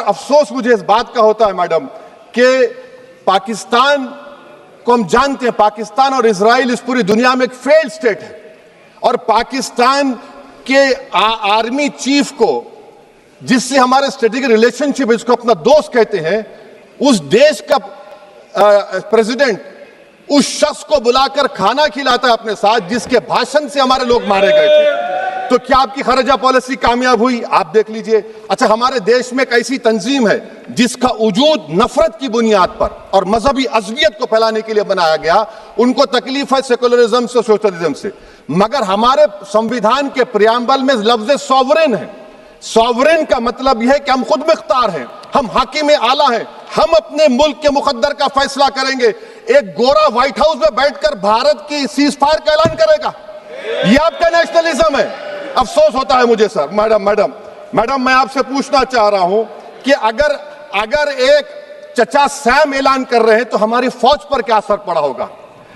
अफसोस मुझे इस बात का होता है मैडम कि पाकिस्तान को हम जानते हैं, पाकिस्तान और इजराइल इस पूरी दुनिया में एक फेल्ड स्टेट है, और पाकिस्तान के आर्मी चीफ को, जिससे हमारे स्ट्रेटेजिक रिलेशनशिप, इसको अपना दोस्त कहते हैं, उस देश का प्रेसिडेंट उस शख्स को बुलाकर खाना खिलाता है अपने साथ जिसके भाषण से हमारे लोग मारे गए थे। तो क्या आपकी खर्जा पॉलिसी कामयाब हुई? आप देख लीजिए। अच्छा, हमारे देश में एक ऐसी तंजीम है जिसका वजूद नफरत की बुनियाद पर और मजहबी अज़वियत को फैलाने के लिए बनाया गया। उनको तकलीफ है सेकुलरिज्म से, सोशलिज्म से, मगर हमारे संविधान के प्रियम्बल में लफ्ज सॉवरेन है। सॉवरेन का मतलब यह है कि हम खुद मुख्तार हैं, हम हाकिम आला हैं, हम अपने मुल्क के मुकद्दर का फैसला करेंगे। एक गोरा व्हाइट हाउस में बैठकर भारत की सीज फायर का ऐलान करेगा? यह आपका नेशनलिज्म है? अफसोस होता है मुझे सर। मैडम मैं आपसे पूछना चाह रहा हूं कि अगर एक चचा सैम ऐलान कर रहे हैं तो हमारी फौज पर क्या असर पड़ा होगा?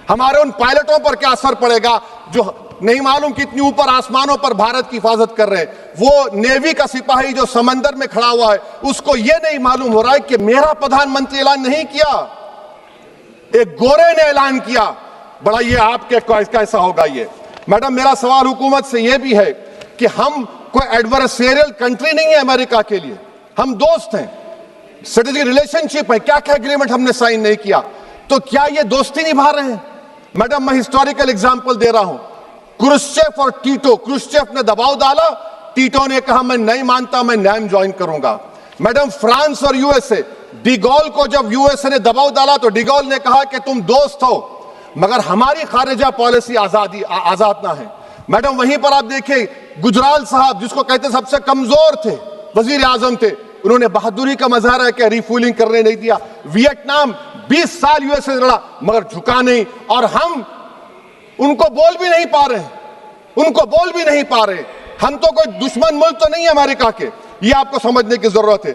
हमारे उन पायलटों पर क्या असर पड़ेगा जो नहीं मालूम कितनी ऊपर आसमानों पर भारत की हिफाजत कर रहे हैं? वो नेवी का सिपाही जो समंदर में खड़ा हुआ है, उसको यह नहीं मालूम हो रहा है कि मेरा प्रधानमंत्री ऐलान नहीं किया, एक गोरे ने ऐलान किया। बड़ा ये आपके कैसा होगा ये? मैडम मेरा सवाल हुकूमत से यह भी है कि हम कोई एडवर्सेरियल कंट्री नहीं है अमेरिका के लिए, हम दोस्त हैं, स्ट्रेटेजिक रिलेशनशिप है, क्या क्या एग्रीमेंट हमने साइन नहीं किया, तो क्या ये दोस्ती निभा रहे हैं? मैडम मैं हिस्टोरिकल एग्जांपल दे रहा हूं, क्रुश्चेव और टीटो। क्रुश्चेव ने दबाव डाला, टीटो ने कहा मैं नहीं मानता, मैं नैम ज्वाइन करूंगा। मैडम फ्रांस और यूएसए, डिगोल को जब यूएसए ने दबाव डाला तो डिगोल ने कहा कि तुम दोस्त हो मगर हमारी खारिजा पॉलिसी आजाद ना है। मैडम वहीं पर आप देखिए गुजराल साहब, जिसको कहते सबसे कमजोर थे, वजीर आजम थे, उन्होंने बहादुरी का मजारा है कि रिफूलिंग करने नहीं दिया। वियतनाम 20 साल यूएसए लड़ा मगर झुका नहीं, और हम उनको बोल भी नहीं पा रहे, उनको बोल भी नहीं पा रहे। हम तो कोई दुश्मन मुल्क तो नहीं है अमेरिका के, ये आपको समझने की जरूरत है।